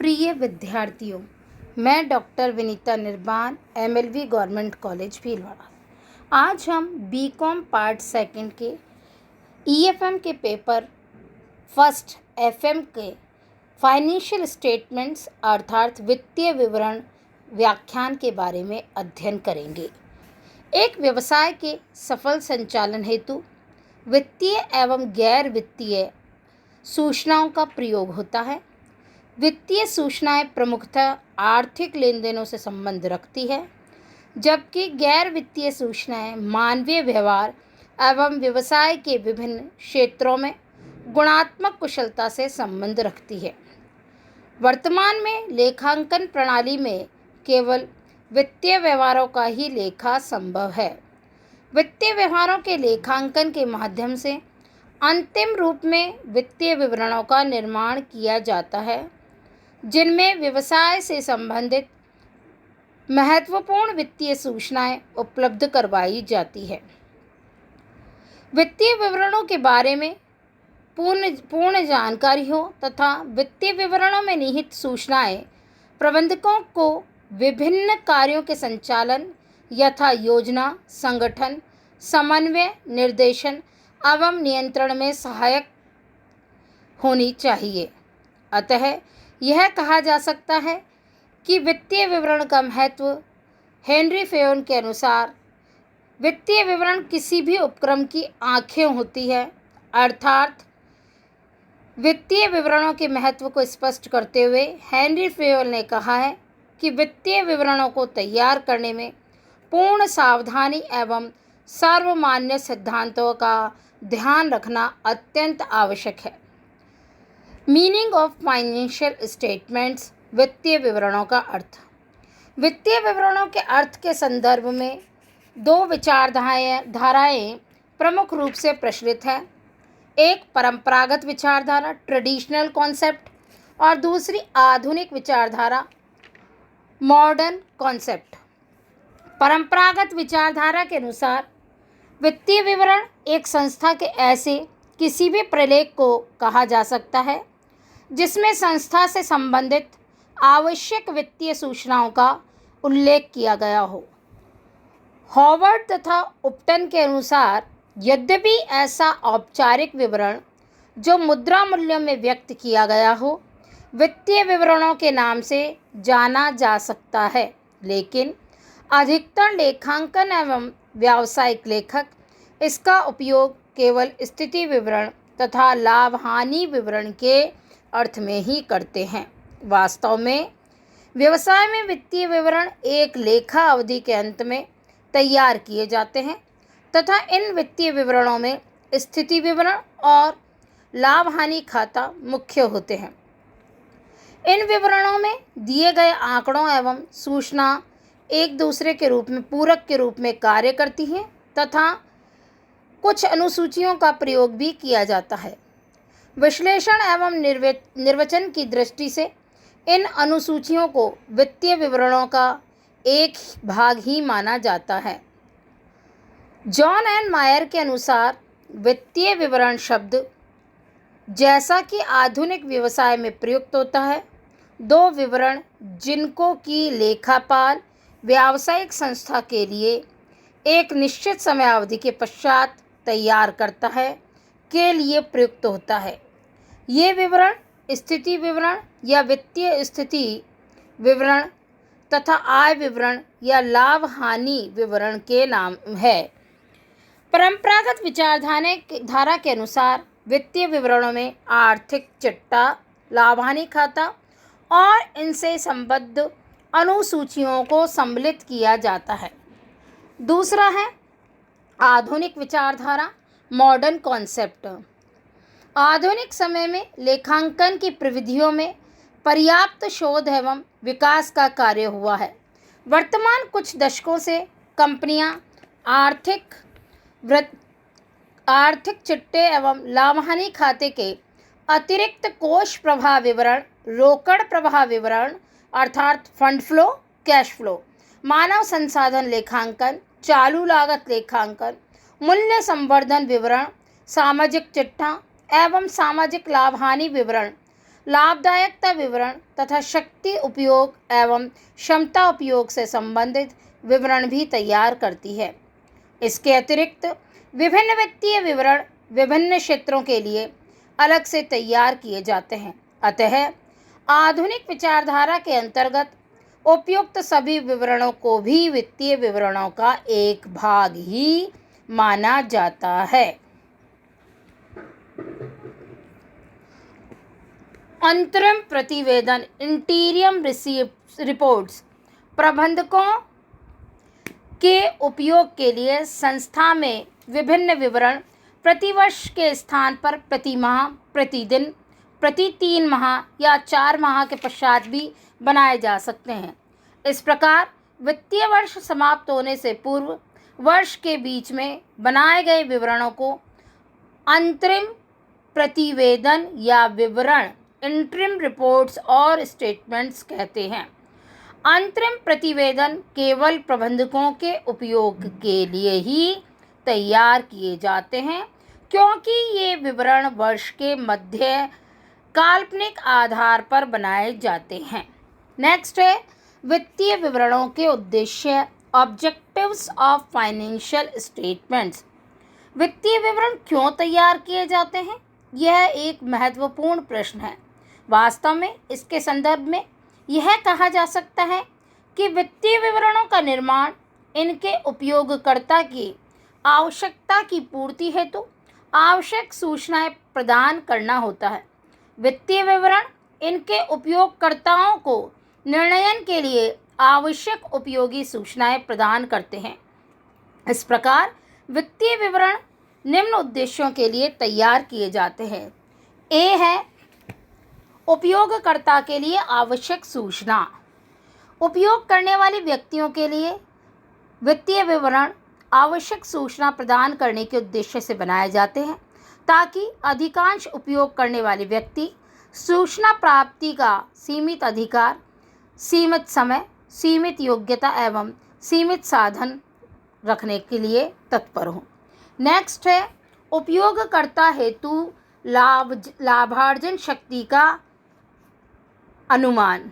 प्रिय विद्यार्थियों, मैं doctor Vinita Nirban MLV government college Bhilwara. आज हम बीकॉम पार्ट सेकंड के ईएफएम के पेपर फर्स्ट एफएम के फाइनेंशियल स्टेटमेंट्स अर्थात वित्तीय विवरण व्याख्यान के बारे में अध्ययन करेंगे। एक व्यवसाय के सफल संचालन हेतु वित्तीय एवं गैर वित्तीय सूचनाओं का प्रयोग होता है। वित्तीय सूचनाएं प्रमुखतः आर्थिक लेन देनों से संबंध रखती है, जबकि गैर वित्तीय सूचनाएं मानवीय व्यवहार एवं व्यवसाय के विभिन्न क्षेत्रों में गुणात्मक कुशलता से संबंध रखती है। वर्तमान में लेखांकन प्रणाली में केवल वित्तीय व्यवहारों का ही लेखा संभव है। वित्तीय व्यवहारों के लेखांकन के माध्यम से अंतिम रूप में वित्तीय विवरणों का निर्माण किया जाता है, जिनमें व्यवसाय से संबंधित महत्वपूर्ण वित्तीय सूचनाएं उपलब्ध करवाई जाती है। वित्तीय विवरणों के बारे में पूर्ण जानकारी हो तथा वित्तीय विवरणों में निहित सूचनाएं प्रबंधकों को विभिन्न कार्यों के संचालन यथा योजना, संगठन, समन्वय, निर्देशन एवं नियंत्रण में सहायक होनी चाहिए। अतः यह कहा जा सकता है कि वित्तीय विवरण का महत्व हेनरी फेयोन के अनुसार वित्तीय विवरण किसी भी उपक्रम की आँखें होती है। अर्थात वित्तीय विवरणों के महत्व को स्पष्ट करते हुए हेनरी फेयोन ने कहा है कि वित्तीय विवरणों को तैयार करने में पूर्ण सावधानी एवं सर्वमान्य सिद्धांतों का ध्यान रखना अत्यंत आवश्यक है। मीनिंग ऑफ फाइनेंशियल स्टेटमेंट्स, वित्तीय विवरणों का अर्थ। वित्तीय विवरणों के अर्थ के संदर्भ में दो विचारधाराएं प्रमुख रूप से प्रचलित हैं। एक परंपरागत विचारधारा ट्रेडिशनल कॉन्सेप्ट और दूसरी आधुनिक विचारधारा मॉडर्न कॉन्सेप्ट। परंपरागत विचारधारा के अनुसार वित्तीय विवरण एक संस्था के ऐसे किसी भी प्रलेख को कहा जा सकता है जिसमें संस्था से संबंधित आवश्यक वित्तीय सूचनाओं का उल्लेख किया गया हो। हॉवर्ड तथा उपटन के अनुसार यद्यपि ऐसा औपचारिक विवरण जो मुद्रा मूल्यों में व्यक्त किया गया हो वित्तीय विवरणों के नाम से जाना जा सकता है, लेकिन अधिकतर लेखांकन एवं व्यावसायिक लेखक इसका उपयोग केवल स्थिति विवरण तथा लाभ हानि विवरण के अर्थ में ही करते हैं। वास्तव में व्यवसाय में वित्तीय विवरण एक लेखा अवधि के अंत में तैयार किए जाते हैं तथा इन वित्तीय विवरणों में स्थिति विवरण और लाभ हानि खाता मुख्य होते हैं। इन विवरणों में दिए गए आंकड़ों एवं सूचना एक दूसरे के रूप में पूरक के रूप में कार्य करती हैं तथा कुछ अनुसूचियों का प्रयोग भी किया जाता है। विश्लेषण एवं निर्वचन की दृष्टि से इन अनुसूचियों को वित्तीय विवरणों का एक भाग ही माना जाता है। जॉन एन मायर के अनुसार वित्तीय विवरण शब्द जैसा कि आधुनिक व्यवसाय में प्रयुक्त होता है, दो विवरण जिनको की लेखापाल व्यावसायिक संस्था के लिए एक निश्चित समयावधि के पश्चात तैयार करता है के लिए प्रयुक्त होता है। ये विवरण स्थिति विवरण या वित्तीय स्थिति विवरण तथा आय विवरण या लाभ हानि विवरण के नाम है। परंपरागत विचारधारा के अनुसार वित्तीय विवरणों में आर्थिक चिट्ठा, लाभ हानि खाता और इनसे संबद्ध अनुसूचियों को सम्मिलित किया जाता है। दूसरा है आधुनिक विचारधारा मॉडर्न कॉन्सेप्ट। आधुनिक समय में लेखांकन की प्रविधियों में पर्याप्त शोध एवं विकास का कार्य हुआ है। वर्तमान कुछ दशकों से कंपनियां आर्थिक चिट्टे एवं लाभ हानि खाते के अतिरिक्त कोष प्रवाह विवरण, रोकड़ प्रवाह विवरण अर्थात फंड फ्लो, कैश फ्लो, मानव संसाधन लेखांकन, चालू लागत लेखांकन, मूल्य संवर्धन विवरण, सामाजिक चिट्ठा एवं सामाजिक लाभ हानि विवरण लाभदायकता विवरण तथा शक्ति उपयोग एवं क्षमता उपयोग से संबंधित विवरण भी तैयार करती है। इसके अतिरिक्त विभिन्न वित्तीय विवरण विभिन्न क्षेत्रों के लिए अलग से तैयार किए जाते हैं। अतः आधुनिक विचारधारा के अंतर्गत उपयुक्त सभी विवरणों को भी वित्तीय विवरणों का एक भाग ही माना जाता है। अंतरिम प्रतिवेदन इंटीरियम रिपोर्ट्स प्रबंधकों के उपयोग के लिए संस्था में विभिन्न विवरण प्रतिवर्ष के स्थान पर प्रति माह, प्रतिदिन, प्रति 3 माह या 4 माह के पश्चात भी बनाए जा सकते हैं। इस प्रकार वित्तीय वर्ष समाप्त होने से पूर्व वर्ष के बीच में बनाए गए विवरणों को अंतरिम प्रतिवेदन या विवरण इंटरिम रिपोर्ट्स और स्टेटमेंट्स कहते हैं। अंतरिम प्रतिवेदन केवल प्रबंधकों के उपयोग के लिए ही तैयार किए जाते हैं, क्योंकि ये विवरण वर्ष के मध्य काल्पनिक आधार पर बनाए जाते हैं। नेक्स्ट है वित्तीय विवरणों के उद्देश्य, ऑब्जेक्टिव्स ऑफ फाइनेंशियल स्टेटमेंट्स। वित्तीय विवरण क्यों तैयार किए जाते हैं? यह एक महत्वपूर्ण प्रश्न है। वास्तव में इसके संदर्भ में यह कहा जा सकता है कि वित्तीय विवरणों का निर्माण इनके उपयोगकर्ता की आवश्यकता की पूर्ति हेतु आवश्यक सूचनाएं प्रदान करना होता है। वित्तीय विवरण इनके उपयोगकर्ताओं को निर्णयन के लिए आवश्यक उपयोगी सूचनाएं प्रदान करते हैं। इस प्रकार वित्तीय विवरण निम्न उद्देश्यों के लिए तैयार किए जाते हैं। ए है उपयोगकर्ता के लिए आवश्यक सूचना। उपयोग करने वाले व्यक्तियों के लिए वित्तीय विवरण आवश्यक सूचना प्रदान करने के उद्देश्य से बनाए जाते हैं, ताकि अधिकांश उपयोग करने वाले व्यक्ति सूचना प्राप्ति का सीमित अधिकार, सीमित समय, सीमित योग्यता एवं सीमित साधन रखने के लिए तत्पर हों। नेक्स्ट है उपयोगकर्ता हेतु लाभार्जन शक्ति का अनुमान।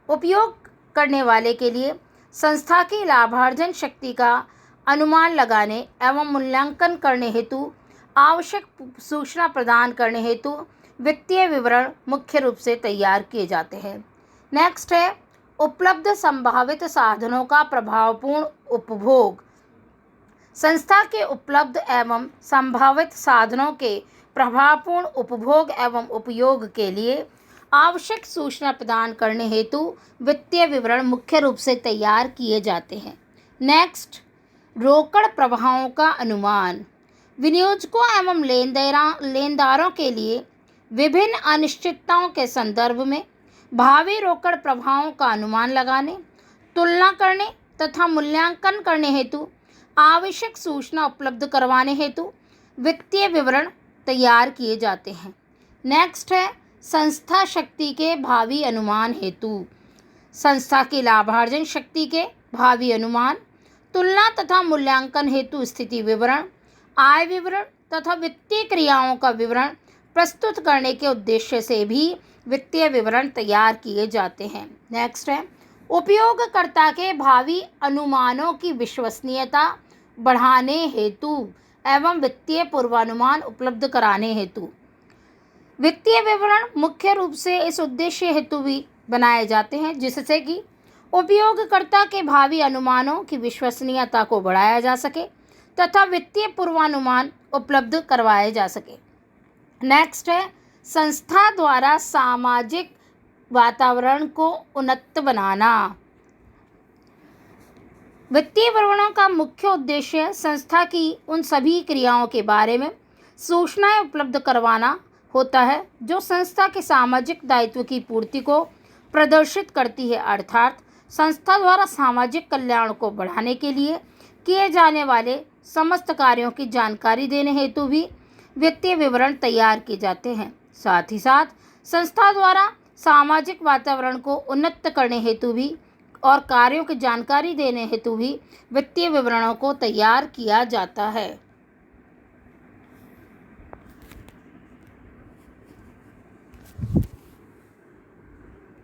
उपयोग करने वाले के लिए संस्था की लाभार्जन शक्ति का अनुमान लगाने एवं मूल्यांकन करने हेतु आवश्यक सूचना प्रदान करने हेतु वित्तीय विवरण मुख्य रूप से तैयार किए जाते हैं। नेक्स्ट है उपलब्ध संभावित साधनों का प्रभावपूर्ण उपभोग। संस्था के उपलब्ध एवं संभावित साधनों के प्रभावपूर्ण उपभोग एवं उपयोग के लिए आवश्यक सूचना प्रदान करने हेतु वित्तीय विवरण मुख्य रूप से तैयार किए जाते हैं। नेक्स्ट रोकड़ प्रवाहों का अनुमान। विनियोजकों एवं लेनदारों के लिए विभिन्न अनिश्चितताओं के संदर्भ में भावी रोकड़ प्रवाहों का अनुमान लगाने, तुलना करने तथा मूल्यांकन करने हेतु आवश्यक सूचना उपलब्ध करवाने हेतु वित्तीय विवरण तैयार किए जाते हैं। नेक्स्ट है संस्था शक्ति के भावी अनुमान हेतु। संस्था की लाभार्जन शक्ति के भावी अनुमान, तुलना तथा मूल्यांकन हेतु स्थिति विवरण, आय विवरण तथा वित्तीय क्रियाओं का विवरण प्रस्तुत करने के उद्देश्य से भी वित्तीय विवरण तैयार किए जाते हैं। नेक्स्ट है उपयोगकर्ता के भावी अनुमानों की विश्वसनीयता बढ़ाने हेतु एवं वित्तीय पूर्वानुमान उपलब्ध कराने हेतु वित्तीय विवरण मुख्य रूप से इस उद्देश्य हेतु भी बनाए जाते हैं, जिससे कि उपयोगकर्ता के भावी अनुमानों की विश्वसनीयता को बढ़ाया जा सके तथा वित्तीय पूर्वानुमान उपलब्ध करवाए जा सके। नेक्स्ट है संस्था द्वारा सामाजिक वातावरण को उन्नत बनाना। वित्तीय विवरणों का मुख्य उद्देश्य संस्था की उन सभी क्रियाओं के बारे में सूचनाएं उपलब्ध करवाना होता है जो संस्था के सामाजिक दायित्व की पूर्ति को प्रदर्शित करती है, अर्थात संस्था द्वारा सामाजिक कल्याण को बढ़ाने के लिए किए जाने वाले समस्त कार्यों की जानकारी देने हेतु भी वित्तीय विवरण तैयार किए जाते हैं। साथ ही साथ संस्था द्वारा सामाजिक वातावरण को उन्नत करने हेतु भी और कार्यों की जानकारी देने हेतु भी वित्तीय विवरणों को तैयार किया जाता है।